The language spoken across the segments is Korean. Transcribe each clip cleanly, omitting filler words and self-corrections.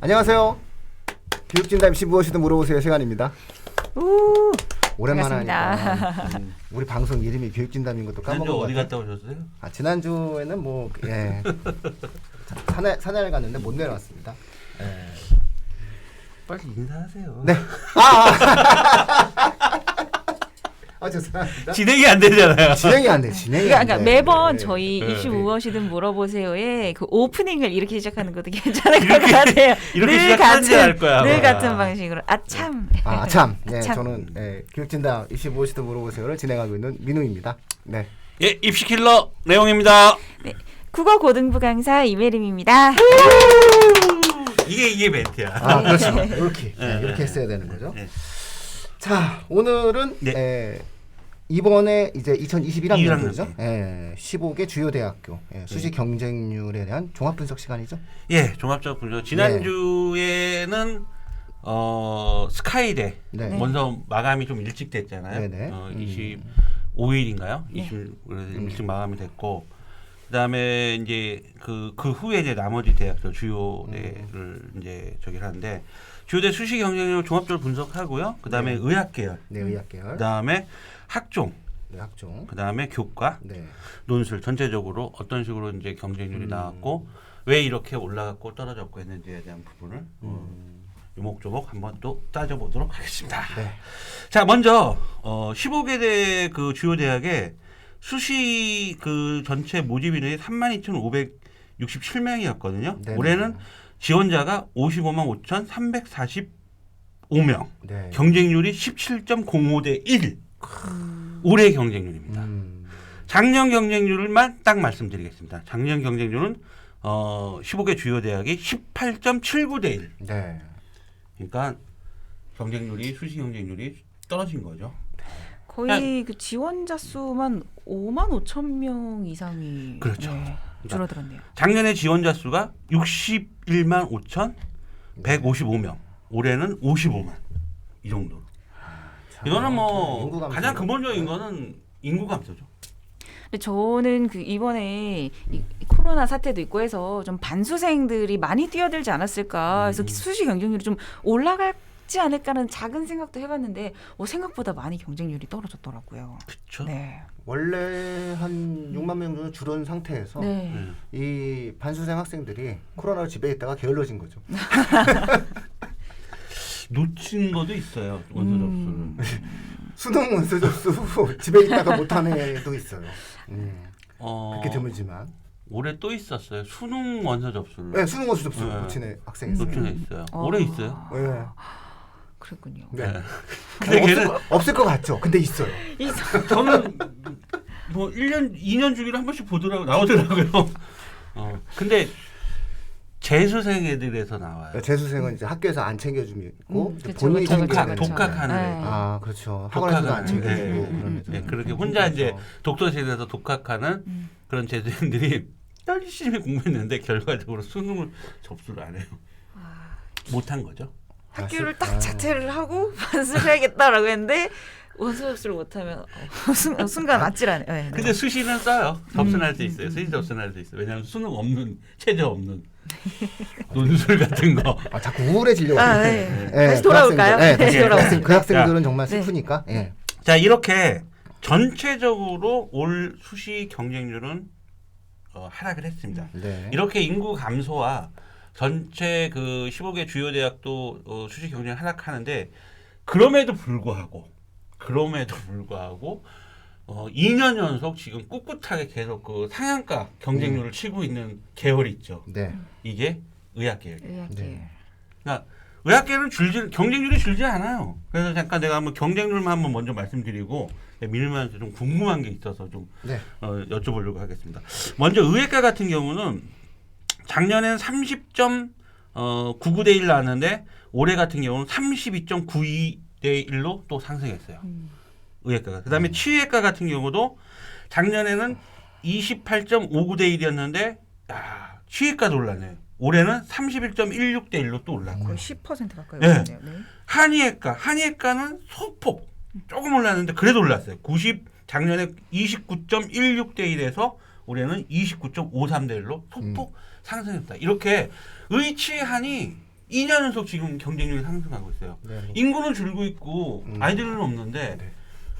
안녕하세요. 교육진담 씨 무엇이든 물어보세요 시간입니다. 우, 오랜만에 반갑습니다. 하니까 우리 방송 이름이 교육진담인 것도 지난주 까먹은 것 어디 같아요. 갔다 오셨어요? 지난주에는 뭐 예. 산에 갔는데 못 내려왔습니다. 예. 빨리 인사하세요. 네. 죄송합니다. 진행이 안 되잖아요. 진행이 안 돼. 진행이 안 돼. 그러니까 매번 네. 저희 네. 이슈 무엇이든 물어보세요에 그 오프닝을 이렇게 시작하는 것도 괜찮을 것 같아요. 이렇게 늘 시작하는지 같은 알 거야, 늘 아마. 같은 방식으로 참. 참. 네, 참. 저는 교육진담 이슈 무엇이든 물어보세요를 진행하고 있는 민우입니다. 네. 예, 입시킬러 내용입니다. 네, 국어 고등부 강사 이메림입니다. 이게 멘트야. 그렇죠. 이렇게 했어야 되는 거죠. 네. 자, 오늘은 네. 이번에 이제 2021학년도죠. 1학년. 15개 주요 대학교 수시 경쟁률에 대한 종합 분석 시간이죠. 예, 종합적 분석. 지난주에는 스카이대 네. 먼저 마감이 좀 일찍 됐잖아요. 네네. 25일인가요? 네. 20일 일찍 마감이 됐고, 그다음에 이제 그 후에 이제 나머지 대학들 주요대를 이제 저기를 하는데 주요대 수시 경쟁률 종합적으로 분석하고요. 그다음에 네. 의학계열, 네, 의학계열. 그다음에 학종, 네, 학종. 그다음에 교과, 네. 논술 전체적으로 어떤 식으로 이제 경쟁률이 나왔고 왜 이렇게 올라갔고 떨어졌고 했는지에 대한 부분을 요목조목 한번 또 따져보도록 하겠습니다. 네. 자, 먼저 15개 그 주요 대학의 수시 그 전체 모집 인원이 32,567명이었거든요. 네네. 올해는 지원자가 55만 5,345명. 네. 경쟁률이 17.05대 1. 올해 경쟁률입니다. 작년 경쟁률만 딱 말씀드리겠습니다. 작년 경쟁률은 15개 주요 대학이 18.79대 1. 네. 그러니까 경쟁률이 수시 경쟁률이 떨어진 거죠. 거의 그 지원자 수만 5만 5천 명 이상이 그렇죠. 줄어들었네요. 작년에 지원자 수가 61만 5,155명. 올해는 55만. 이 정도. 이거는 뭐 인구 감소죠. 가장 근본적인 거는 인구 감소죠. 근데 저는 그 이번에 이 코로나 사태도 있고 해서 좀 반수생들이 많이 뛰어들지 않았을까 해서 수시 경쟁률이 좀 올라갈지 않을까는 작은 생각도 해봤는데 생각보다 많이 경쟁률이 떨어졌더라고요. 그렇죠. 네. 원래 한 6만 명 정도 줄은 상태에서 네. 이 반수생 학생들이 코로나로 집에 있다가 게을러진 거죠. 놓친 것도 있어요. 원서 접수를. 수능 원서 접수 후 집에 있다가 못한 애도 있어요. 그렇게 드물지만. 올해 또 있었어요. 수능 원서 접수를. 네, 수능 원서 접수 네. 놓친 애 학생 있어요. 놓친 애 있어요. 올해 있어요. 네. 그랬군요. 네. 근데 걔는 없을 것 같죠. 근데 있어요. 저는 뭐 1년, 2년 주기로 한 번씩 나오더라고요. 근데 재수생 애들에서 나와요. 재수생은 이제 학교에서 안 챙겨주면 있고 그쵸, 본인이 그쵸, 챙겨주는 그쵸. 독학하는 네. 애. 그렇죠. 학원에서도 안 챙겨주고 네. 그런 애들. 네, 그렇게 혼자 이제 그렇죠. 독서실에서 독학하는 그런 재수생들이 열심히 공부했는데 결과적으로 수능을 접수를 안 해요. 못한 거죠. 학교를 딱 자퇴를 하고 반수해야겠다라고 했는데 원서 접수를 못하면 순간 아찔하네. 네, 네. 근데 수시는 써요. 접수할 수 있어요. 수시 접수할 수 있어요. 왜냐하면 수능 없는 체제 없는 논술 같은 거. 자꾸 우울해지려고. 네. 네, 다시 그 돌아올까요? 학생들, 다시 돌아올까요? 그 학생들은 정말 네. 슬프니까. 예. 자, 이렇게 전체적으로 올 수시 경쟁률은 하락을 했습니다. 네. 이렇게 인구 감소와 전체 그 15개 주요 대학도 수시 경쟁 하락하는데 그럼에도 불구하고 2년 연속 지금 꿋꿋하게 계속 그 상한가 경쟁률을 치고 있는 계열이 있죠. 네. 이게 의학계열. 의학계. 네. 그러니까 의학계는 경쟁률이 줄지 않아요. 그래서 잠깐 내가 한번 경쟁률만 한번 먼저 말씀드리고 민우한테 좀 궁금한 게 있어서 좀 네. 여쭤보려고 하겠습니다. 먼저 의학과 같은 경우는 작년에는 30.99대 1 나왔는데 올해 같은 경우는 32.92대 1로 또 상승했어요. 의학과가. 그다음에 치의학과 같은 경우도 작년에는 28.59대 1이었는데 치의과도 올랐네요. 올해는 31.16대 1로 또 올랐고요. 거의 10% 가까이 네. 올랐네요. 네. 한의학과는 소폭 조금 올랐는데 그래도 올랐어요. 작년에 29.16대 1에서 올해는 29.53대 1로 소폭 상승했다. 이렇게 의치한이 2년 연속 지금 경쟁률이 상승하고 있어요. 네. 인구는 줄고 있고 아이들은 없는데 네.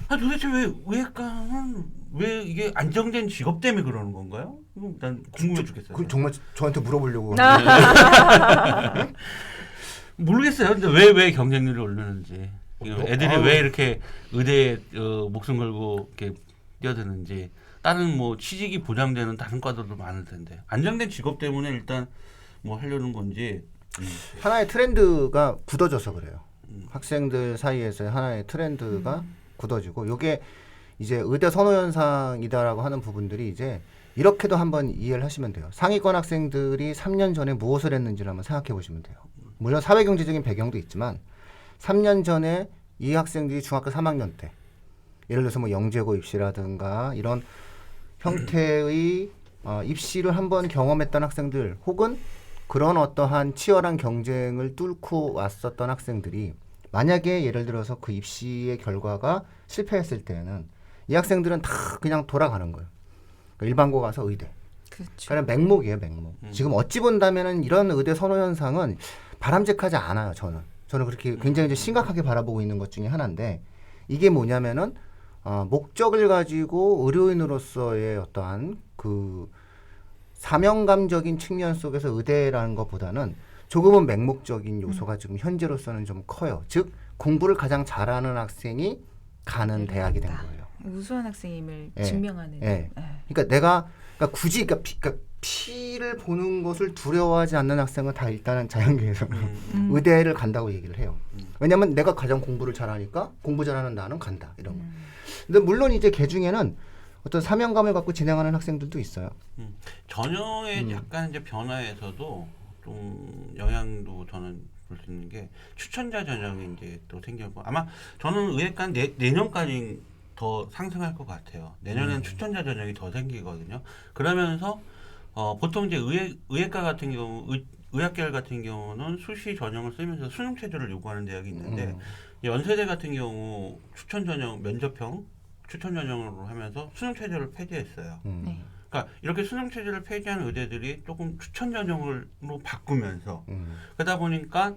도대체 왜 의학과는 왜 이게 안정된 직업 때문에 그러는 건가요? 난 궁금해 죽겠어요. 그 정말 저한테 물어보려고. 모르겠어요. 근데 왜 경쟁률이 오르는지 애들이 왜 이렇게 의대에 목숨 걸고 이렇게 뛰어드는지 다른 뭐 취직이 보장되는 다른 과들도 많을 텐데 안정된 직업 때문에 일단 뭐 하려는 건지 하나의 트렌드가 굳어져서 그래요. 학생들 사이에서 하나의 트렌드가 굳어지고 이게 이제 의대 선호 현상이다라고 하는 부분들이 이제 이렇게도 한번 이해를 하시면 돼요. 상위권 학생들이 3년 전에 무엇을 했는지를 한번 생각해 보시면 돼요. 물론 사회경제적인 배경도 있지만 3년 전에 이 학생들이 중학교 3학년 때 예를 들어서 뭐 영재고 입시라든가 이런 형태의 입시를 한번 경험했던 학생들 혹은 그런 어떠한 치열한 경쟁을 뚫고 왔었던 학생들이 만약에 예를 들어서 그 입시의 결과가 실패했을 때는 이 학생들은 다 그냥 돌아가는 거예요. 그러니까 일반고 가서 의대. 그렇죠. 그냥 맹목이에요, 맹목. 지금 어찌 본다면은 이런 의대 선호 현상은 바람직하지 않아요, 저는 그렇게 굉장히 이제 심각하게 바라보고 있는 것 중에 하나인데 이게 뭐냐면은 목적을 가지고 의료인으로서의 어떠한 그 사명감적인 측면 속에서 의대라는 것보다는 조금은 맹목적인 요소가 지금 현재로서는 좀 커요. 즉 공부를 가장 잘하는 학생이 가는 대학이 된 거예요. 우수한 학생임을 예. 증명하는. 예. 예. 그러니까 굳이 피를 보는 것을 두려워하지 않는 학생은 다 일단은 자연계에서는 의대를 간다고 얘기를 해요. 왜냐하면 내가 가장 공부를 잘하니까 공부 잘하는 나는 간다 이런 거. 근데 물론 이제 개 중에는 어떤 사명감을 갖고 진행하는 학생들도 있어요. 전형의 약간 이제 변화에서도 좀 영향도 저는 볼 수 있는 게 추천자 전형이 이제 또 생겼고 아마 저는 의학과 내년까지 더 상승할 것 같아요. 내년에는 추천자 전형이 더 생기거든요. 그러면서 보통 이제 의학과 같은 경우 의학계열 같은 경우는 수시 전형을 쓰면서 수능 체제를 요구하는 대학이 있는데 연세대 같은 경우 추천 전형 면접형 추천 전형으로 하면서 수능 체제를 폐지했어요. 네. 그러니까 이렇게 수능 체제를 폐지한 의대들이 조금 추천 전형으로 바꾸면서 그러다 보니까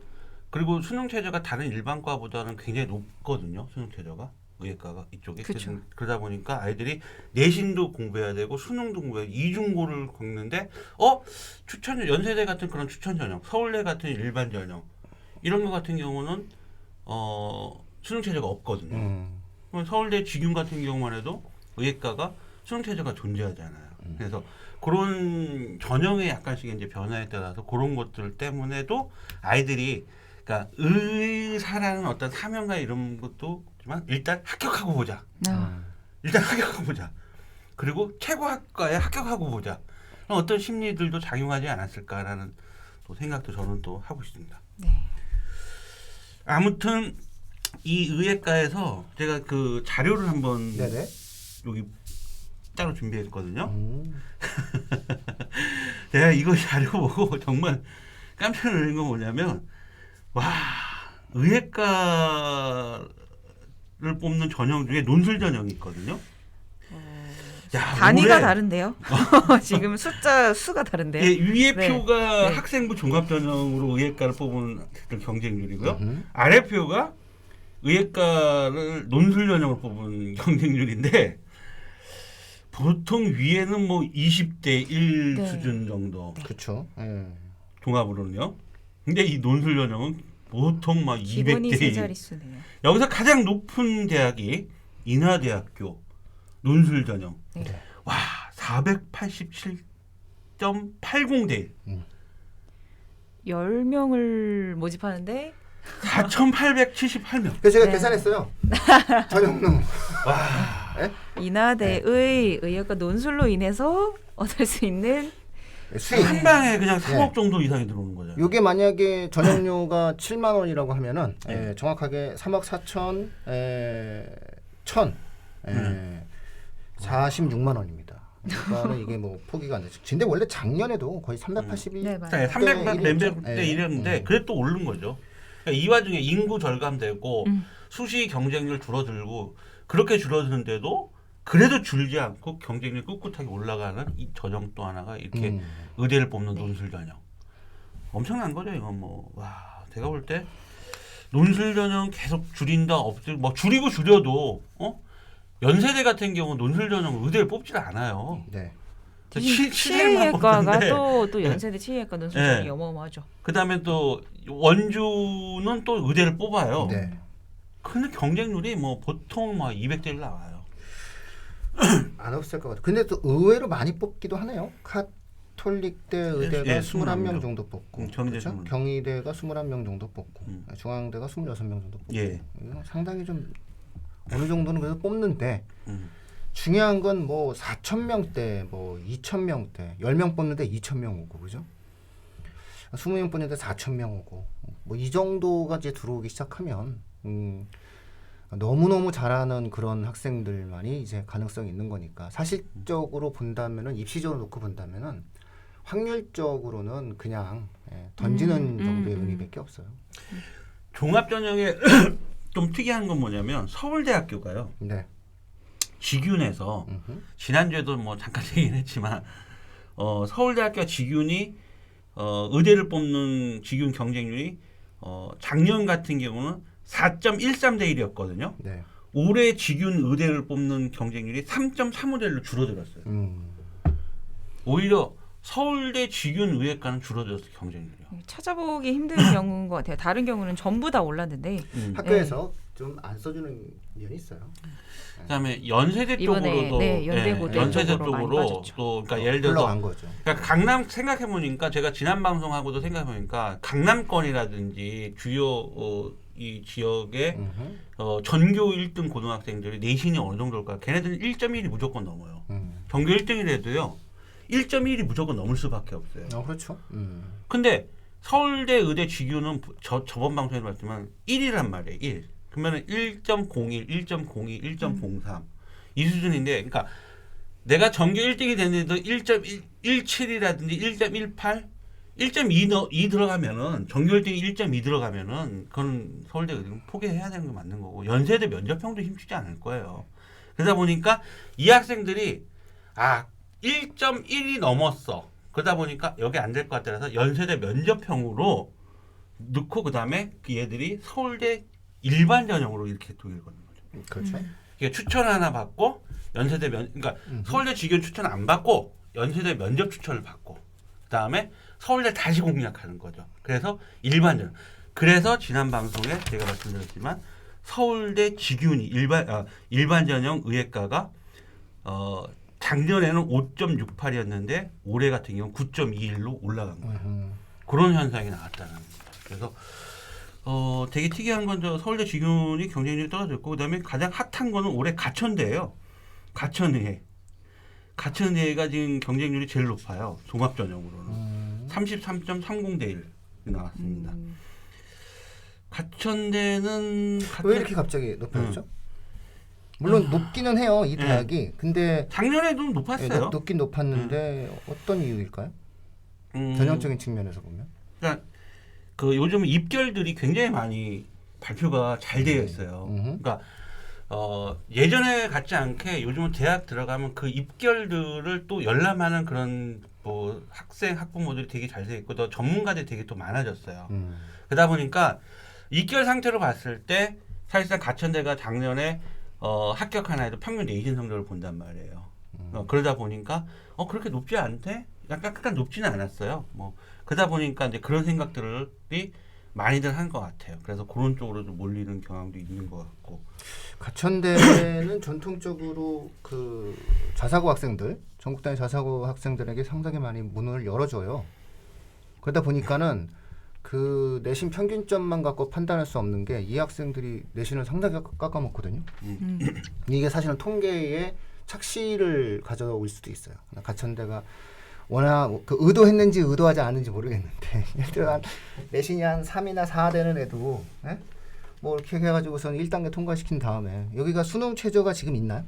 그리고 수능 체제가 다른 일반과보다는 굉장히 높거든요. 수능 체제가 의학과가 이쪽에 그쵸. 그러다 보니까 아이들이 내신도 공부해야 되고 수능도 공부해야 이중고를 겪는데 추천 연세대 같은 그런 추천 전형, 서울대 같은 일반 전형 이런 거 같은 경우는 수능 체제가 없거든요. 서울대 직윤 같은 경우만 해도 의학과가 수능 체제가 존재하잖아요. 그래서 그런 전형의 약간씩 이제 변화에 따라서 그런 것들 때문에도 아이들이 그러니까 의사라는 어떤 사명과 이런 것도 있지만 일단 합격하고 보자. 일단 합격하고 보자. 그리고 최고 학과에 합격하고 보자. 어떤 심리들도 작용하지 않았을까라는 또 생각도 저는 또 하고 있습니다. 네. 아무튼 이 의학과에서 제가 그 자료를 한번 네네. 여기 따로 준비했거든요. 제가 이거 자료 보고 정말 깜짝 놀란 거 뭐냐면 와 의학과를 뽑는 전형 중에 논술 전형이 있거든요. 야, 단위가 올해 다른데요? 지금 수가 다른데요? 예, 위에 네. 표가 네. 학생부 종합전형으로 의학과를 뽑은 경쟁률이고요. 아래 표가 의학과를 논술 전형으로 뽑은 경쟁률인데 보통 위에는 뭐 20대 1 네. 수준 정도 그렇죠. 종합으로는요. 근데 이 논술 전형은 보통 막 기본이 200대 세 1. 자릿수네요. 여기서 가장 높은 대학이 인하대학교 논술 전형. 네. 와 487.80대 1. 10명을 모집하는데 4,878명. 그래서 제가 네. 계산했어요. 전형능. 인하대의 의학과 논술로 인해서 얻을 수 있는 수익. 한 방에 그냥 3억 정도 이상이 들어오는 거잖아요. 이게 만약에 전용료가 7만 원이라고 하면은 네. 정확하게 3억 4천 46만 원입니다. 그러니까는 이게 뭐 포기가 안 되죠. 근데 원래 작년에도 거의 382. 네, 맞아요. 300만 일이었죠. 대 1이었는데 그래 또 오른 거죠. 그러니까 이 와중에 인구 절감되고 수시 경쟁률 줄어들고 그렇게 줄어드는데도 그래도 줄지 않고 경쟁률 꿋꿋하게 올라가는 이 전형 또 하나가 이렇게 의대를 뽑는 논술 전형. 엄청난 거죠 이건 뭐. 와, 제가 볼 때 논술 전형 계속 줄인다 뭐 줄이고 줄여도 연세대 같은 경우 논술 전형 의대를 뽑지를 않아요. 네. 치의학과가 또 연세대 치의학과 논술이 네. 어마어마하죠. 그다음에 또 원주는 또 의대를 뽑아요. 네. 근데 경쟁률이 뭐 보통 막 200대 1 나와요. 안 없을 것 같아요. 근데 또 의외로 많이 뽑기도 하네요. 카톨릭대 의대가 예, 21명 정도 뽑고, 경희대 그렇죠? 21명. 경희대가 21명 정도 뽑고, 중앙대가 26명 정도 뽑고. 예. 이거 상당히 좀 어느 정도는 그래도 뽑는데 음. 중요한 건 뭐 4,000명대, 뭐 2,000명대, 10명 뽑는데 2,000명 오고, 그죠? 20명 뽑는데 4,000명 오고, 뭐 이 정도가 이제 들어오기 시작하면 너무너무 잘하는 그런 학생들만이 이제 가능성이 있는 거니까 사실적으로 본다면은 입시적으로 놓고 본다면은 확률적으로는 그냥 던지는 정도의 의미밖에 없어요. 종합전형에 좀 특이한 건 뭐냐면 서울대학교가요. 네. 직윤에서 지난주에도 뭐 잠깐 얘기는 했지만 서울대학교 직윤이 의대를 뽑는 직윤 경쟁률이 작년 같은 경우는 4.13대 1이었거든요. 네. 올해 직윤 의대를 뽑는 경쟁률이 3.35대 1로 줄어들었어요. 오히려 서울대 직윤 의학과는 줄어들었어요, 경쟁률이요. 찾아보기 힘든 경우인 것 같아요. 다른 경우는 전부 다 올랐는데 학교에서 좀 안 써주는 면이 있어요. 그다음에 연세대 이번에, 쪽으로도 네, 연대고대 연세대 쪽으로 많이 쪽으로 빠졌죠. 또 그러니까 예를 들어서 흘러간 거죠. 그러니까 강남 생각해 보니까 제가 지난 방송하고도 생각해 보니까 강남권이라든지 주요 이 지역의 전교 1등 고등학생들이 내신이 어느 정도일까? 걔네들은 1.1이 무조건 넘어요. 전교 1등이라도요. 1.1이 무조건 넘을 수밖에 없어요. 그렇죠. 근데 서울대 의대 직유는 저번 방송에도 말했지만 1이란 말이에요. 1. 그러면은 1.01, 1.02, 1.03 이 수준인데, 그러니까 내가 전교 1등이 됐는데도 1.17이라든지 1.18, 1.2 들어가면은 전교 1등이 1.2 들어가면은 그건 서울대 의대는 포기해야 되는 게 맞는 거고 연세대 면접형도 힘주지 않을 거예요. 그러다 보니까 이 학생들이 1.1이 넘었어. 그러다 보니까 여기 안 될 것 같아서 연세대 면접형으로 넣고 그다음에 그 얘들이 서울대 일반 전형으로 이렇게 도입을 거는 거죠. 그렇죠. 이게 추천 하나 받고 연세대 그러니까 서울대 직원 추천 안 받고 연세대 면접 추천을 받고 그다음에 서울대 다시 공략하는 거죠. 그래서 일반 전형. 그래서 지난 방송에 제가 말씀드렸지만 서울대 직윤이 일반 전형 의학과가 작년에는 5.68이었는데 올해 같은 경우는 9.21로 올라간 거예요. 그런 현상이 나왔다는 겁니다. 그래서 되게 특이한 건 저 서울대 직윤이 경쟁률이 떨어졌고 그다음에 가장 핫한 거는 올해 가천대예요. 가천대가 지금 경쟁률이 제일 높아요. 종합 전형으로는 33.30대 1 나왔습니다. 가천대는 왜 이렇게 갑자기 높아졌죠? 물론 높기는 해요, 이 대학이. 근데 작년에도 높았어요. 높긴 높았는데 어떤 이유일까요? 전형적인 측면에서 보면. 그러니까 그 요즘 입결들이 굉장히 많이 발표가 잘 되어 있어요. 그러니까 예전에 같지 않게 요즘은 대학 들어가면 그 입결들을 또 열람하는 그런 뭐 학부모들이 되게 잘 되어 있고 또 전문가들이 되게 또 많아졌어요. 그러다 보니까 입결 상태로 봤을 때 사실상 가천대가 작년에 합격한 아이도 평균 내신 성적을 본단 말이에요. 그러다 보니까 그렇게 높지 않대? 약간 높지는 않았어요. 뭐 그러다 보니까 이제 그런 생각들이 많이들 한 것 같아요. 그래서 그런 쪽으로 좀 몰리는 경향도 있는 것 같고. 가천대는 전통적으로 그 자사고 학생들, 전국 단위 자사고 학생들에게 상당히 많이 문을 열어줘요. 그러다 보니까는 그 내신 평균점만 갖고 판단할 수 없는 게 이 학생들이 내신을 상당히 깎아먹거든요. 이게 사실은 통계에 착시를 가져올 수도 있어요. 가천대가 워낙 그 의도했는지 의도하지 않은지 모르겠는데 예를 들어 내신이 한 3이나 4 되는 애도 뭐 이렇게 해가지고선 1단계 통과시킨 다음에 여기가 수능 최저가 지금 있나요?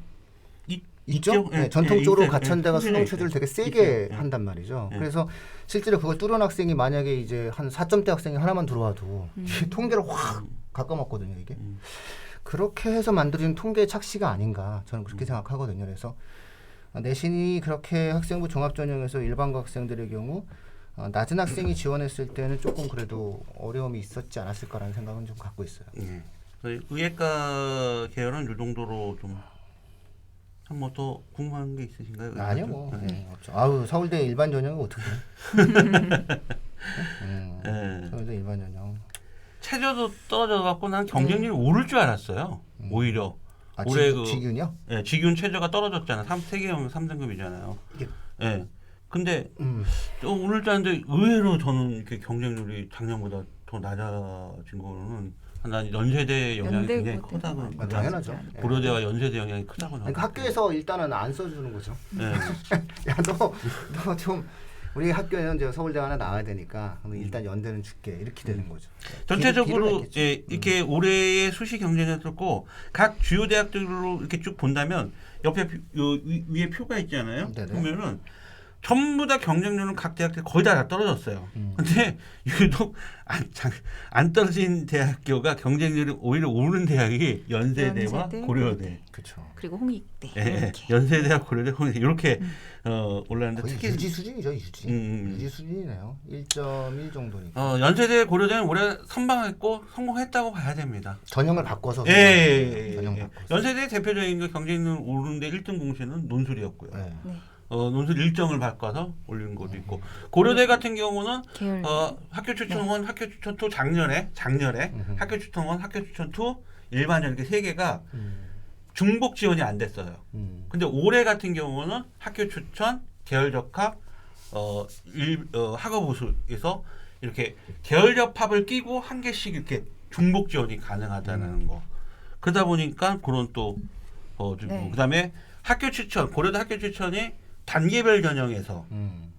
있죠? 네, 전통적으로 가천대가 수능 최저를 되게 세게 한단 말이죠. 그래서 실제로 그걸 뚫은 학생이 만약에 이제 한 4점대 학생이 하나만 들어와도 통계를 확 깎아먹거든요. 이게 그렇게 해서 만들어진 통계의 착시가 아닌가 저는 그렇게 생각하거든요. 그래서 내신이 그렇게 학생부 종합전형에서 일반고 학생들의 경우 낮은 학생이 지원했을 때는 조금 그래도 어려움이 있었지 않았을까라는 생각은 좀 갖고 있어요. 예. 저희 의예과 계열은 이 정도로 좀 뭐 더 궁금한 게 있으신가요? 아니요, 뭐 네. 없죠. 아우 서울대 일반 전형은 어떻게? 예. 서울대 일반 전형. 체저도 떨어져 갖고 난 경쟁률이 오를 줄 알았어요. 오히려 아, 올해 직윤이요? 예, 직윤 체저가 떨어졌잖아. 세계형 3등급이잖아요. 이게- 예. 근데 오늘 줄 알았는데 의외로 저는 이렇게 경쟁률이 작년보다 더 낮아진 거는 난 연세대 영향이 굉장히 연대고 크다고 때문에. 당연하죠. 예. 고려대와 연세대 영향이 크다고 저는 그러니까 학교에서 일단은 안 써주는 거죠. 예. 야, 너 좀 우리 학교에는 이제 서울대 하나 나와야 되니까 그럼 일단 연대는 줄게 이렇게 되는 거죠. 전체적으로 기회가 예, 이렇게 올해의 수시 경쟁률이었고 각 주요 대학들로 이렇게 쭉 본다면 옆에 위에 표가 있잖아요. 네네. 보면은 전부 다 경쟁률은 각 대학들이 거의 다 떨어졌어요. 근데 유독 안 떨어진 대학교가 경쟁률이 오히려 오른 대학이 연세대와 연세대, 고려대. 그렇죠. 그리고 홍익대 예, 예. 이렇게. 연세대와 고려대, 홍익대 이렇게 올랐는데 거의 특히 유지 수준이죠, 유지. 음. 유지 수준이네요. 1.1 정도니까. 연세대, 고려대는 올해 선방했고 성공했다고 봐야 됩니다. 전형을 바꿔서. 예. 전형 바꿔서. 연세대 대표적인 그 경쟁률 오르는데 1등 공신은 논술이었고요. 네. 네. 논술 일정을 바꿔서 올린 것도 있고 고려대 같은 경우는 계열 학교 추천원, 학교 추천 투 작년에 학교 추천원, 학교 추천 투 일반전 이렇게 세 개가 중복 지원이 안 됐어요. 근데 올해 같은 경우는 학교 추천, 계열 적합, 학업 우수에서 이렇게 계열 접합을 끼고 한 개씩 이렇게 중복 지원이 가능하다는 거. 그러다 보니까 그런 또 네. 그다음에 학교 추천, 고려대 학교 추천이 단계별 전형에서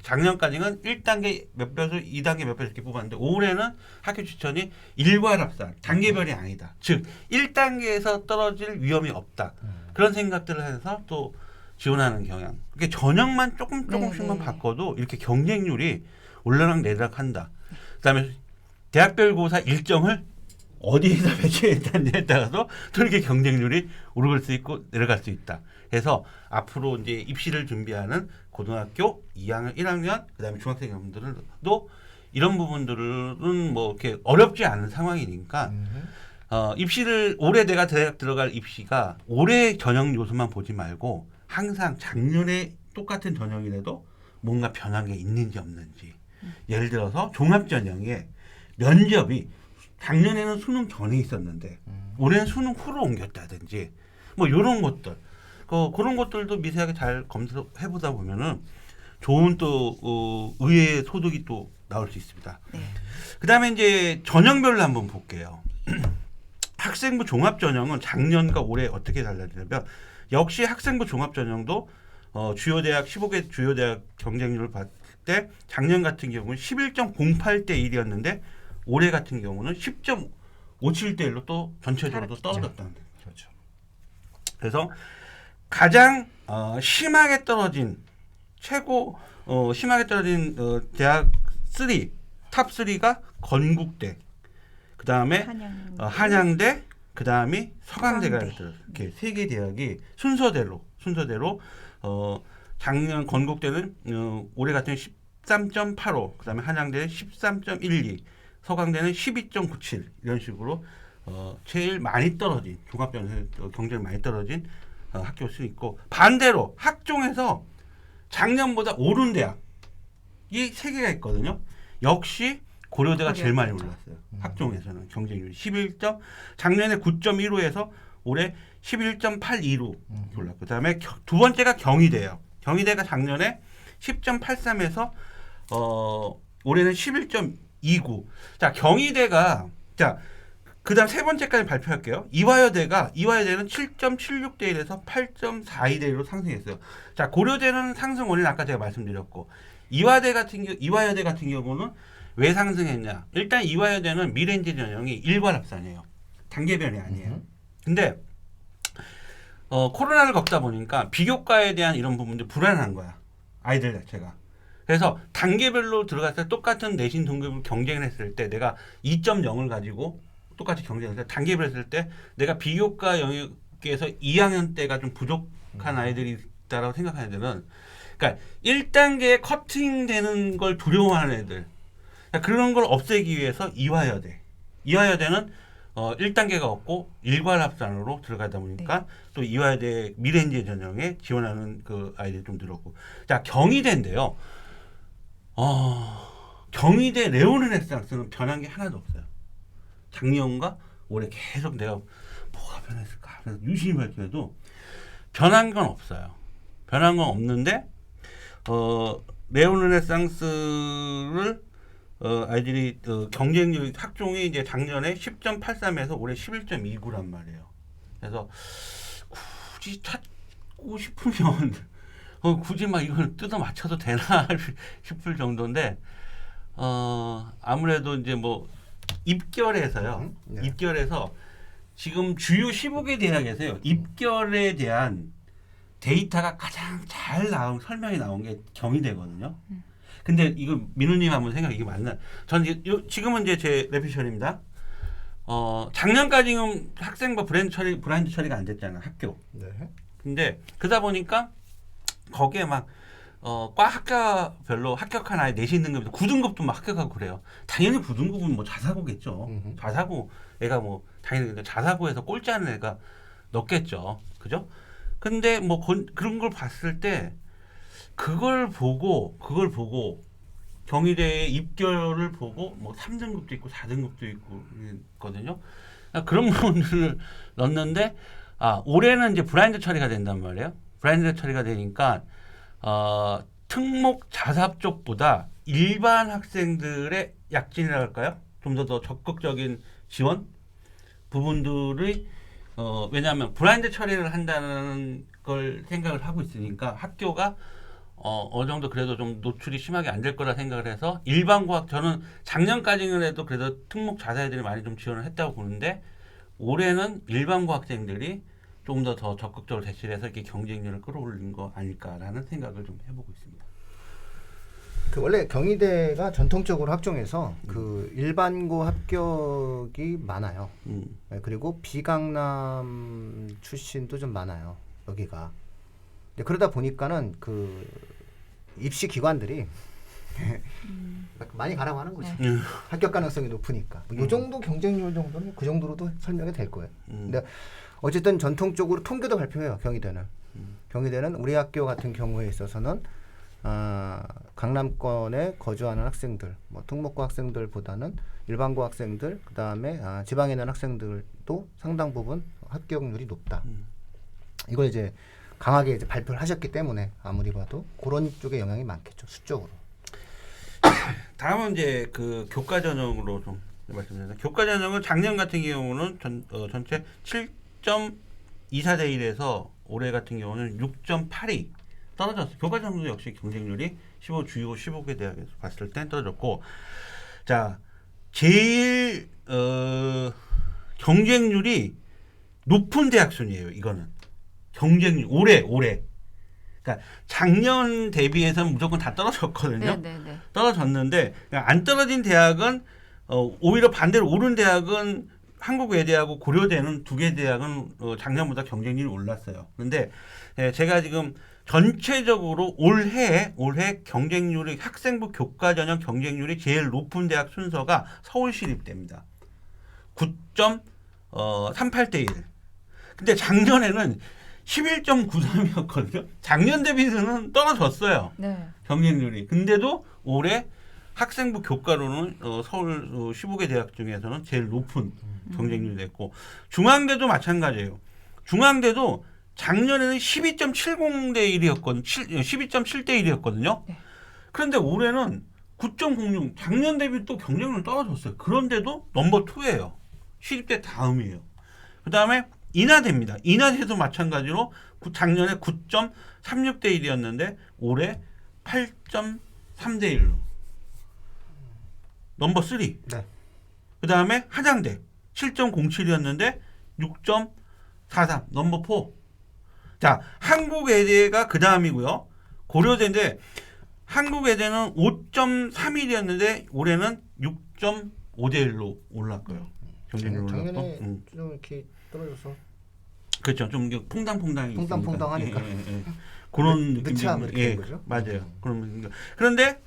작년까지는 1단계 몇 배에서 2단계 몇 배 이렇게 뽑았는데 올해는 학교 추천이 일괄합산 단계별이 아니다. 즉 1단계에서 떨어질 위험이 없다. 그런 생각들을 해서 또 지원하는 경향. 그게 전형만 조금씩만 네. 바꿔도 이렇게 경쟁률이 올라락 내리락한다. 그다음에 대학별 고사 일정을 어디에다 배치했다냐에 따라서 또 이렇게 경쟁률이 오를 수 있고 내려갈 수 있다. 그래서 앞으로 이제 입시를 준비하는 고등학교 2학년, 1학년, 그다음에 중학생 여러분들도 이런 부분들은 뭐 이렇게 어렵지 않은 상황이니까 입시를 올해 내가 대학 들어갈 입시가 올해 전형 요소만 보지 말고 항상 작년에 똑같은 전형이라도 뭔가 변한 게 있는지 없는지. 예를 들어서 종합 전형에 면접이 작년에는 수능 전에 있었는데 올해는 수능 후로 옮겼다든지 뭐 이런 것들 그런 것들도 미세하게 잘 검토해 보다 보면은 좋은 또 의외의 소득이 또 나올 수 있습니다. 네. 그다음에 이제 전형별로 한번 볼게요. 학생부 종합 전형은 작년과 올해 어떻게 달라지냐면 역시 학생부 종합 전형도 주요 대학 15개 주요 대학 경쟁률을 봤을 때 작년 같은 경우는 11.08대 1이었는데 올해 같은 경우는 10.57대 1로 또 전체적으로 떨어졌다는 거죠. 그렇죠. 그래서 가장 심하게 떨어진 심하게 떨어진 대학 3탑 3가 건국대, 그 다음에 한양대, 그 다음에 서강대가 이렇게 세 개 대학이 순서대로 작년 건국대는 올해 같은 13.85, 그 다음에 한양대는 13.12, 서강대는 12.97 이런 식으로 제일 많이 떨어진 종합전형에서 경쟁이 많이 떨어진 학교일 수 있고 반대로 학종에서 작년보다 오른 대학 이 세 개가 있거든요. 역시 고려대가 제일 많이 올랐어요. 학종에서는 경쟁률이 작년에 9.15에서 올해 11.82로 올랐고 그다음에 두 번째가 경희대예요. 경희대가 작년에 10.83에서 올해는 11.29. 자, 경희대가 그다음 세 번째까지 발표할게요. 이화여대는 7.76대 1에서 8.42대 1로 상승했어요. 자, 고려대는 상승 원인 아까 제가 말씀드렸고 이화여대 같은 경우는 왜 상승했냐? 일단 이화여대는 미래인재 전형이 일괄합산이에요. 단계별이 아니에요. 근데 코로나를 겪다 보니까 비교과에 대한 이런 부분들 불안한 거야. 아이들 자체가. 그래서 단계별로 들어갔을 때 똑같은 내신 등급을 경쟁을 했을 때 내가 2.0을 가지고 똑같이 경쟁했을 때 단계별 했을 때 내가 비교과 영역에서 2학년 때가 좀 부족한 아이들이 있다라고 생각하는 데는 그러니까 1단계에 커팅되는 걸 두려워하는 애들. 그러니까 그런 걸 없애기 위해서 이화여대. 이화여대는 1단계가 없고 일괄합산으로 들어가다 보니까 또 이화여대 미래인재 전형에 지원하는 그 아이들이 좀 늘었고. 자, 경희대인데요. 경희대 레오르네상스는 변한 게 하나도 없어요. 작년과 올해 계속 내가 뭐가 변했을까 하면서 유심히 밝혀도 변한 건 없어요. 변한 건 없는데 레오르네상스를 아이들이 경쟁률 학종이 이제 작년에 10.83에서 올해 11.29란 말이에요. 그래서 굳이 찾고 싶으면 굳이 막 이걸 뜯어 맞춰도 되나 싶을 정도인데 아무래도 이제 뭐 입결에서요. 네. 입결에서 지금 주요 15개 대학에서요. 입결에 대한 데이터가 가장 잘 설명이 나온 게 경희대거든요. 근데 이거 민우님 한번 생각해 이게 맞나? 저는 지금은 이제 제 레피셜입니다. 작년까지는 학생부 브라인드 처리가 안 됐잖아요. 학교. 네. 근데 그러다 보니까 거기에 막 과 학과별로 합격한 아이 내신 등급도 9등급도 막 합격하고 그래요. 당연히 9등급은 뭐 자사고겠죠. 자사고 애가 뭐 당연히 자사고에서 꼴찌하는 애가 넣겠죠. 그죠? 근데 뭐 그런 걸 봤을 때 그걸 보고 경희대의 입결을 보고 뭐 3등급도 있고 4등급도 있고 있거든요. 그런 부분들을 넣었는데 올해는 이제 브라인드 처리가 된단 말이에요. 브라인드 처리가 되니까 특목 자사 쪽보다 일반 학생들의 약진이라 할까요? 좀 더 적극적인 지원 부분들이 왜냐하면 브라인드 처리를 한다는 걸 생각을 하고 있으니까 학교가 어느 정도 그래도 좀 노출이 심하게 안 될 거라 생각을 해서 일반고학 저는 작년까지는 해도 그래도 특목 자사 애들이 많이 좀 지원을 했다고 보는데 올해는 일반고 학생들이 좀 더 적극적으로 대시를 해서 이렇게 경쟁률을 끌어올린 거 아닐까라는 생각을 좀 해보고 있습니다. 그 원래 경희대가 전통적으로 학종에서 그 일반고 합격이 많아요. 네, 그리고 비강남 출신도 좀 많아요. 여기가. 그러다 보니까는 그 입시 기관들이 많이 가라고 하는 거죠. 합격 가능성이 높으니까. 이 정도 경쟁률 정도는 그 정도로도 설명이 될 거예요. 근데 어쨌든 전통적으로 통계도 발표해요. 경희대는. 경희대는 우리 학교 같은 경우에 있어서는 강남권에 거주하는 학생들, 뭐 특목고 학생들보다는 일반고 학생들, 그 다음에 지방에 있는 학생들도 상당 부분 합격률이 높다. 이걸 이제 강하게 이제 발표를 하셨기 때문에 아무리 봐도 그런 쪽에 영향이 많겠죠. 수적으로. 다음은 이제 그 교과 전형으로 좀 말씀드립니다. 교과 전형은 작년 같은 경우는 전체 7.24대 1에서 올해 같은 경우는 6.82 떨어졌어요. 교과 전형도 역시 경쟁률이 주요 15개 대학에서 봤을 땐 떨어졌고, 자 제일 경쟁률이 높은 대학 순이에요. 이거는 경쟁률 올해 그러니까 작년 대비해서는 무조건 다 떨어졌거든요. 네. 떨어졌는데 안 떨어진 대학은 오히려 반대로 오른 대학은 한국외대하고 고려대는 두 개 대학은 작년보다 경쟁률이 올랐어요. 그런데 제가 지금 전체적으로 올해 경쟁률이 학생부 교과 전형 경쟁률이 제일 높은 대학 순서가 서울시립대입니다. 9.38대 1. 근데 작년에는 11.93이었거든요. 작년 대비는 떨어졌어요. 네. 경쟁률이. 근데도 올해 학생부 교과로는 서울 15개 대학 중에서는 제일 높은 경쟁률이 됐고, 중앙대도 마찬가지예요. 중앙대도 작년에는 12.70대 1이었거든요. 12.7대 1이었거든요. 네. 그런데 올해는 9.06. 작년 대비 또 경쟁률 떨어졌어요. 그런데도 넘버 2예요. 시립대 다음이에요. 그 다음에 인하대입니다. 인하대도 마찬가지로 작년에 9.36대 1이었는데 올해 8.3대 1로 넘버 3. 네. 그 다음에 한양대 7.07이었는데 6.43 넘버 4. 자, 한국외대가 그 다음이고요. 고려대인데 한국외대는 5.31이었는데 올해는 6.5대 1로 올랐고요. 경쟁률 작년에 올랐고. 좀 이렇게 떨어져서 그렇죠. 좀 퐁당퐁당이 퐁당퐁당하니까. 있으니까. 예. 그런 느낌. 늦참 이렇게 예, 된 거죠? 맞아요. 그런 그런데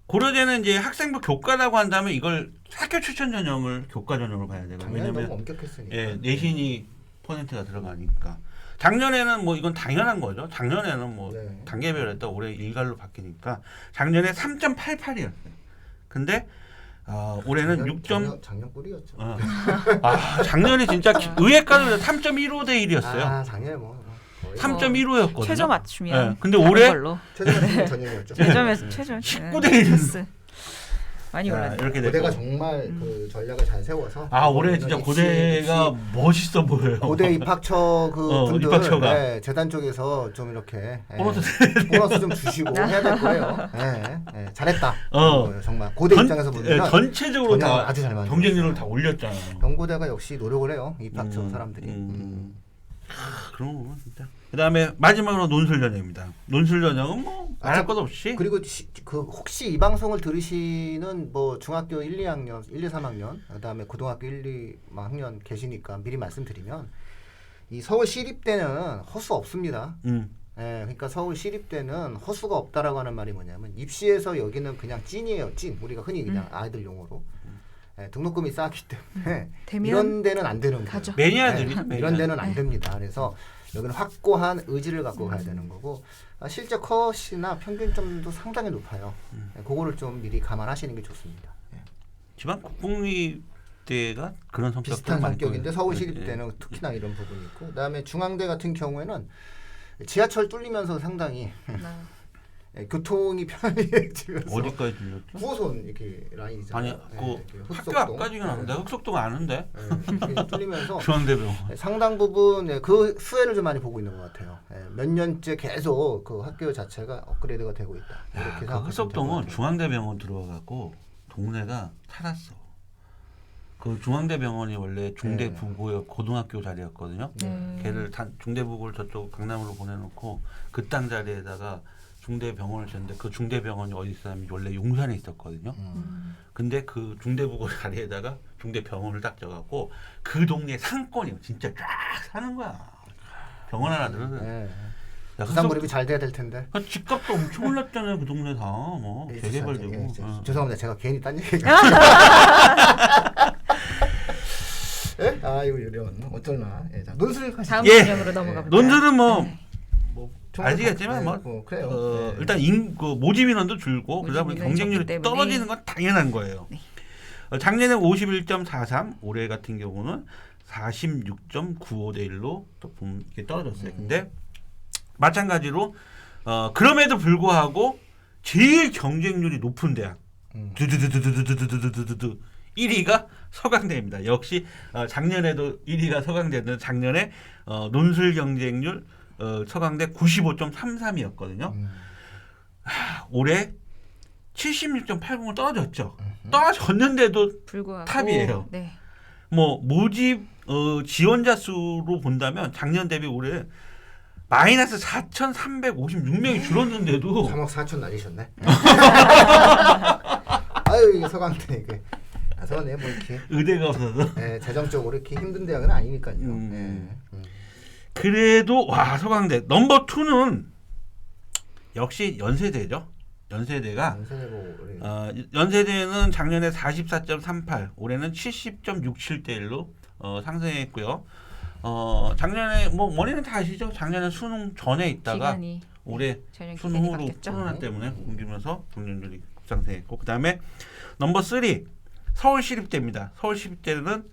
고려대는 이제 학생부 교과라고 한다면 이걸 학교 추천 전형을 교과 전형으로 봐야 되거든요. 작년에 너무 왜냐면 엄격했으니까. 예, 내신이 퍼센트가 들어가니까. 작년에는 뭐 이건 당연한 거죠. 작년에는 뭐 네. 단계별했다 올해 일괄로 바뀌니까 작년에 3.88이었어요. 근데 올해는 6. 작년 꿀이었죠. 작년에 진짜 의예과는 3.15대 1이었어요. 작년에 뭐 거의 3.15였거든요. 최저 맞추면 네, 근데 다른 올해 걸로. 최저 전형이었죠. 최저에서 최저 19대 1. 플러스. 많이 올랐네. 이렇게 고대가 됐고. 정말 그 전략을 잘 세워서 올해 진짜 고대가 멋있어 보여요. 고대 입학처 그 분들 입학처가. 네, 재단 쪽에서 좀 이렇게 보너스 좀 주시고 해야 될 거예요. 잘했다. 정말 고대 입장에서 보면 전체적으로 전형을 다 아주 잘 만들었어요. 경쟁률을 다 올렸잖아요. 연고대가 역시 노력을 해요. 입학처 사람들이. 그런 거 진짜. 그다음에 마지막으로 논술 전형입니다. 논술 전형은 뭐 말할 것 없이 그리고 그 혹시 이 방송을 들으시는 뭐 중학교 1, 2학년, 1, 2, 3학년, 그다음에 고등학교 1, 2학년 계시니까 미리 말씀드리면 이 서울 시립대는 허수 없습니다. 그러니까 서울 시립대는 허수가 없다라고 하는 말이 뭐냐면 입시에서 여기는 그냥 찐이에요, 찐. 우리가 흔히 그냥 아이들 용어로. 등록금이 싸기 때문에 이런 데는 안 되는 거죠. 매니아들이죠. 이런 데는 안 됩니다. 그래서 여기는 확고한 의지를 갖고 가야 되는 거고 실제 컷이나 평균점도 상당히 높아요. 그거를 좀 미리 감안하시는 게 좋습니다. 지방 국공립대가 그런 성격 비슷한 성격인데 서울시립대는 특히나 이런 부분이 있고 그다음에 중앙대 같은 경우에는 지하철 뚫리면서 상당히 교통이 편리해지면서 어디까지 들렸죠? 9호선 이렇게 라인이잖아요. 아니 그 학교 앞까지는 아는데 흑석동 아는데 이렇게 뚫리면서 중앙대병원 상당 부분 그 수혜를 좀 많이 보고 있는 것 같아요. 몇 년째 계속 그 학교 자체가 업그레이드가 되고 있다. 이렇게 그 흑석동은 중앙대병원 들어와갖고 동네가 살았어. 그 중앙대병원이 원래 중대부고의 고등학교 자리였거든요. 걔를 중대부고를 저쪽 강남으로 보내놓고 그 땅 자리에다가 중대병원을 쳤는데 그 중대병원이 어디 있었냐면 원래 용산에 있었거든요. 근데 그 중대부고 자리에다가 중대병원을 딱 져갖고 그 동네 상권이 진짜 쫙 사는 거야. 병원 하나 들어서. 부산몰입이 잘 돼야 될 텐데. 집값도 엄청 올랐잖아요. 그 동네 다. 뭐 재개발되고. 죄송합니다. 제가 괜히 딴 얘기. 이거 이런 어쩌나. 논술 다음 전형으로 넘어가 볼까요? 논술은 아시겠지만 그래요. 일단 모집 인원도 줄고 그러다 보니 경쟁률이 때문에. 떨어지는 건 당연한 거예요. 작년에 51.43, 올해 같은 경우는 46.95대 1로 또 이렇게 떨어졌어요. 근데 마찬가지로 그럼에도 불구하고 제일 경쟁률이 높은 대학 두두두두두두두두두두 1위가 서강대입니다. 역시 작년에도 1위가 서강대였는데 작년에 논술 경쟁률 서강대 95.33이었거든요. 올해 76.80을 떨어졌죠. 떨어졌는데도 불구하고 탑이에요. 뭐 모집 지원자 수로 본다면 작년 대비 올해 마이너스 4,356명이 줄었는데도 3억 4천 날리셨네. 아유 이게 서강대 이게 서강대 뭐 이렇게 의대가 없어서 재정적으로 이렇게 힘든 대학은 아니니까요. 그래도 서강대 넘버 2는 역시 연세대죠. 연세대가 연세대는 작년에 44.38, 올해는 70.67대 1로 상승했고요. 작년에 뭐 원인은 다 아시죠? 작년에 수능 전에 있다가 올해 수능 후로 코로나 때문에 옮기면서 경쟁률이 급상승했고 그다음에 넘버 3 서울시립대입니다. 서울시립대는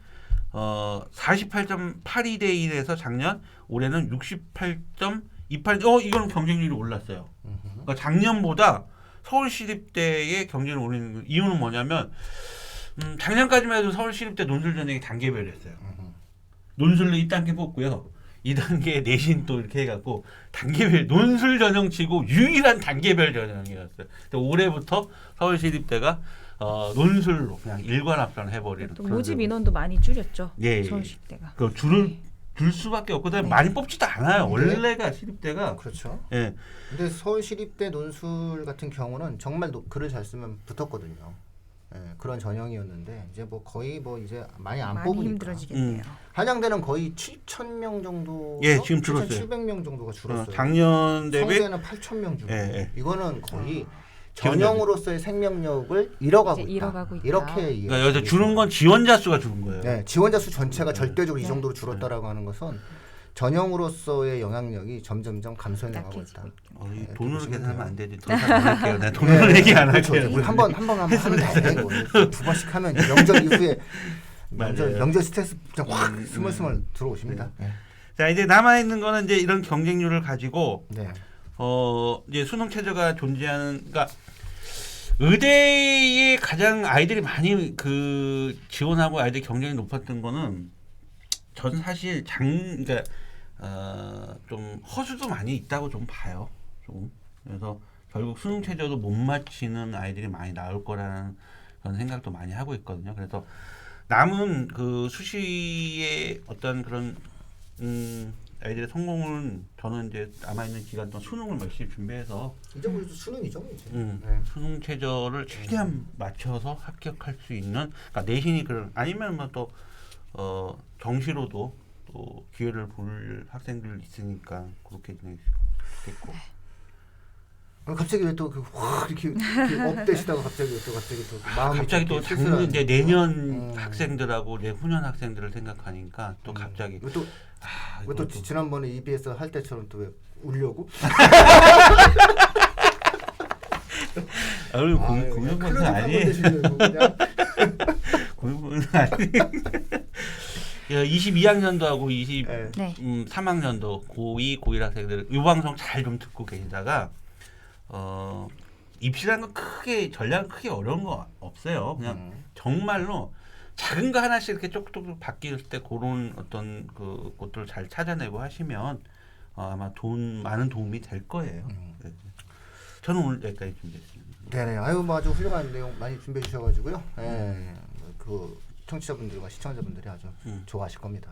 48.82대 1에서 작년, 올해는 68.28. 이거는 경쟁률이 올랐어요. 그러니까 작년보다 서울시립대의 경쟁률이 오르는 이유는 뭐냐면 작년까지만 해도 서울시립대 논술 전형이 단계별이었어요. 논술로 1단계 뽑고요. 2단계 내신 또 이렇게 해갖고 단계별 논술 전형치고 유일한 단계별 전형이었어요. 근데 올해부터 서울시립대가 논술로 그냥 일관 합산을 해버리는. 또 모집 인원도 많이 줄였죠. 예, 서울시립대가. 그 줄 수밖에 없고 그다음에 많이 뽑지도 않아요. 원래가 시립대가. 그렇죠. 예. 근데 서울시립대 논술 같은 경우는 정말 글을 잘 쓰면 붙었거든요. 그런 전형이었는데 이제 뭐 거의 뭐 이제 많이 안 많이 뽑으니까 힘들어지겠네요. 한양대는 거의 7,000명 정도, 예, 지금 줄었어요. 7,700명 정도가 줄었어요. 작년 대비 성대는 8,000명 정도. 예. 이거는 거의 전형으로서의 생명력을 잃어가고 이제 있다. 잃어가고 있다. 이렇게 이해가 그러니까 여기서 주는 건 지원자 수가 주는 거예요. 네, 지원자 수 전체가 절대적으로 이 네. 정도로 줄었다라고 하는 것은 전형으로서의 영향력이 점점점 감소해 나가고 있다. 약해지고 이 돈으로 보시면 계산하면 돼요. 안 되지. 더 이상 안 할게요. 내가 돈으로 얘기 안 그렇죠. 할게요. 우리 한번 하면 돼. 두 번씩 하면 명절 이후에 맞아요. 명절 스트레스 그냥 확 스멀스멀 들어오십니다. 자, 이제 남아 있는 거는 이제 이런 경쟁률을 가지고 네. 이제 수능 체제가 존재하는, 그러니까 의대에 가장 아이들이 많이 그 지원하고 아이들 경쟁이 높았던 거는 저는 사실 그러니까 좀 허수도 많이 있다고 좀 봐요. 좀. 그래서 결국 수능 체제도 못 맞히는 아이들이 많이 나올 거라는 그런 생각도 많이 하고 있거든요. 그래서 남은 그 수시의 어떤 그런 아이들의 성공은 저는 이제 남아 있는 기간 동안 수능을 열심히 준비해서 이제 우리 수능이죠, 이제. 수능 체제를 최대한 맞춰서 합격할 수 있는, 그러니까 내신이 그런, 아니면 뭐 또 정시로도 또 기회를 볼 학생들 있으니까 그렇게 진행됐고. 갑자기 왜 또 이렇게 업되시다가 갑자기 또 마음이 갑자기 또 이렇게 작년 이제 내년 음. 학생들하고 내후년 학생들을 생각하니까 또 갑자기 또 이것도 지난번에 EBS 할 때처럼 또 왜 울려고? 공연방송 아니에요. 공연방송 아니에요. 22학년도 하고 네. 23학년도 고2, 고1 학생들 이 방송 잘 좀 듣고 계시다가 입시라는 건 크게 전략은 크게 어려운 거 없어요. 그냥 정말로 작은 거 하나씩 이렇게 쪽쪽 바뀔 때 그런 어떤 그 것들을 잘 찾아내고 하시면 아마 많은 도움이 될 거예요. 네. 저는 오늘 여기까지 준비했습니다. 네네. 아유, 뭐 아주 훌륭한 내용 많이 준비해 주셔가지고요. 그 청취자분들과 시청자분들이 아주 좋아하실 겁니다.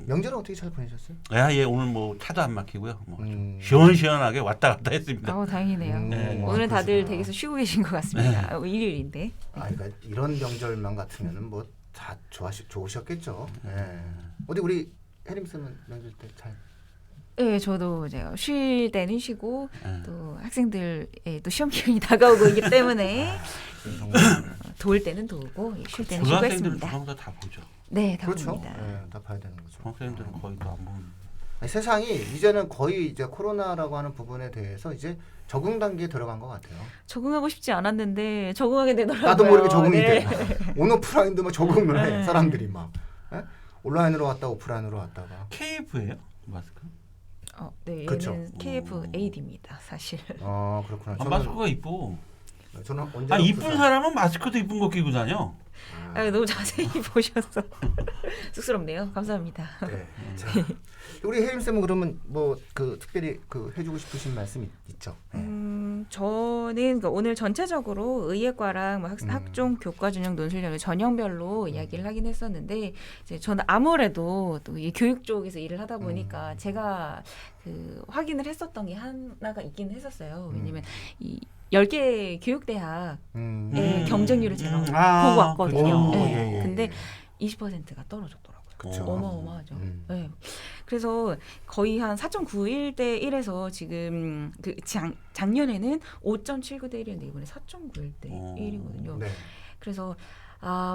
명절은 어떻게 잘 보내셨어요? 예, 오늘 뭐 차도 안 막히고요. 뭐 시원시원하게 왔다 갔다 했습니다. 다행이네요. 네. 오늘 다들 그러시구나. 댁에서 쉬고 계신 것 같습니다. 일요일인데. 그러니까 이런 명절만 같으면은 뭐 다 좋으셨겠죠. 어디 우리 혜림 쌤은 명절 때 잘? 네, 저도 이제 쉴 때는 쉬고 또 학생들의 또 시험 기간이 다가오고 있기 때문에 도울 때는 도우고 쉴 때는 쉬고 고등학생들은 했습니다. 중앙사 다 보죠. 네, 다 그렇죠. 봅니다. 다 봐야 되는 거죠. 중학생들은 거의 다 안 보는. 아니, 세상이 이제는 거의 이제 코로나라고 하는 부분에 대해서 이제 적응 단계에 들어간 것 같아요. 적응하고 싶지 않았는데 적응하게 되더라고요. 나도 모르게 적응이 네. 돼. 온오프라인도 막 적응을 해. 사람들이 막 온라인으로 왔다 오프라인으로 왔다가. KF예요 마스크? 네, 얘는 그쵸. KF-AD입니다, 사실. 그렇구나. 마스크가 이뻐. 저는 언제나 이쁜 사람은 마스크도 이쁜 거 끼고 다녀. 너무 자세히 보셔서 쑥스럽네요. 감사합니다. 네. 자, 우리 혜림 쌤은 그러면 뭐 그 특별히 그 해주고 싶으신 말씀 있죠? 저는 그러니까 오늘 전체적으로 의예과랑 뭐 학종 교과 전형 논술형을 전형별로 이야기를 하긴 했었는데 이제 저는 아무래도 또 이 교육 쪽에서 일을 하다 보니까 제가 그 확인을 했었던 게 하나가 있긴 했었어요. 왜냐면 이 10개 교육대학의 경쟁률을 제가 보고 왔거든요. 네. 근데 20%가 떨어졌더라고요. 그쵸. 어마어마하죠. 네. 그래서 거의 한 4.91대 1에서 지금 그 작년에는 5.79대 1이었는데 이번에 4.91대 1이거든요. 네. 그래서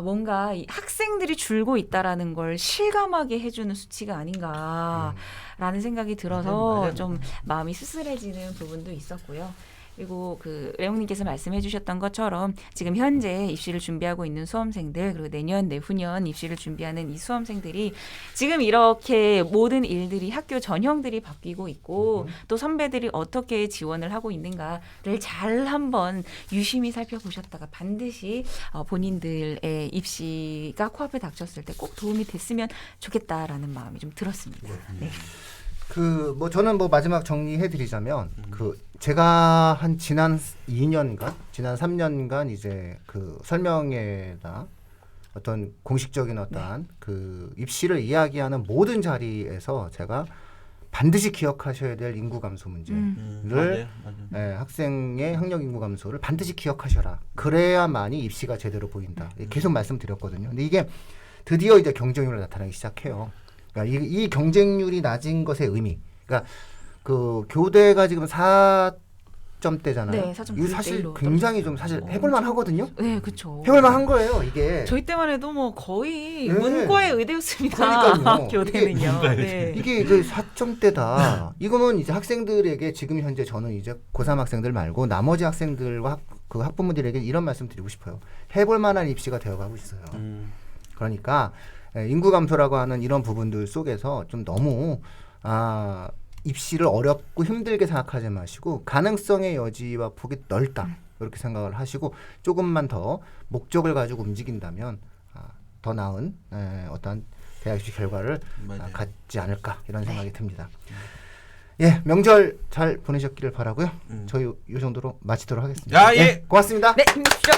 뭔가 이 학생들이 줄고 있다라는 걸 실감하게 해주는 수치가 아닌가라는 생각이 들어서 좀 마음이 씁쓸해지는 부분도 있었고요. 그리고 그 외용님께서 말씀해 주셨던 것처럼 지금 현재 입시를 준비하고 있는 수험생들 그리고 내년 내후년 입시를 준비하는 이 수험생들이 지금 이렇게 모든 일들이 학교 전형들이 바뀌고 있고 또 선배들이 어떻게 지원을 하고 있는가를 잘 한번 유심히 살펴보셨다가 반드시 본인들의 입시가 코앞에 닥쳤을 때 꼭 도움이 됐으면 좋겠다라는 마음이 좀 들었습니다. 네. 그 뭐 저는 뭐 마지막 정리해 드리자면 그 제가 한 지난 3년간 이제 그 설명회나 어떤 공식적인 어떠한 그 입시를 이야기하는 모든 자리에서 제가 반드시 기억하셔야 될 인구 감소 문제. 맞아요. 예, 학생의 학력 인구 감소를 반드시 기억하셔라. 그래야만이 입시가 제대로 보인다. 계속 말씀드렸거든요. 근데 이게 드디어 이제 경쟁률이 나타나기 시작해요. 그러니까 이 경쟁률이 낮은 것의 의미. 그러니까 그 교대가 지금 4점대잖아요. 네, 4.9 이거 사실 대일로 굉장히 좀 사실 해볼만 하거든요. 네, 그렇죠. 해볼만 한 거예요, 이게. 저희 때만 해도 뭐 거의 네. 문과의 의대였습니다. 그러니까요. 교대는요. 문과의 네. 이게 그 4점대다. 이거는 이제 학생들에게 지금 현재 저는 이제 고3 학생들 말고 나머지 학생들과 그 학부모들에게 이런 말씀 드리고 싶어요. 해볼 만한 입시가 되어가고 있어요. 그러니까 인구 감소라고 하는 이런 부분들 속에서 좀 너무 입시를 어렵고 힘들게 생각하지 마시고 가능성의 여지와 폭이 넓다. 이렇게 생각을 하시고 조금만 더 목적을 가지고 움직인다면 더 나은 어떤 대학 입시 결과를 맞아요. 갖지 않을까 이런 생각이 듭니다. 예, 명절 잘 보내셨기를 바라고요. 저희 이 정도로 마치도록 하겠습니다. 예. 고맙습니다. 네, 힘내십시오.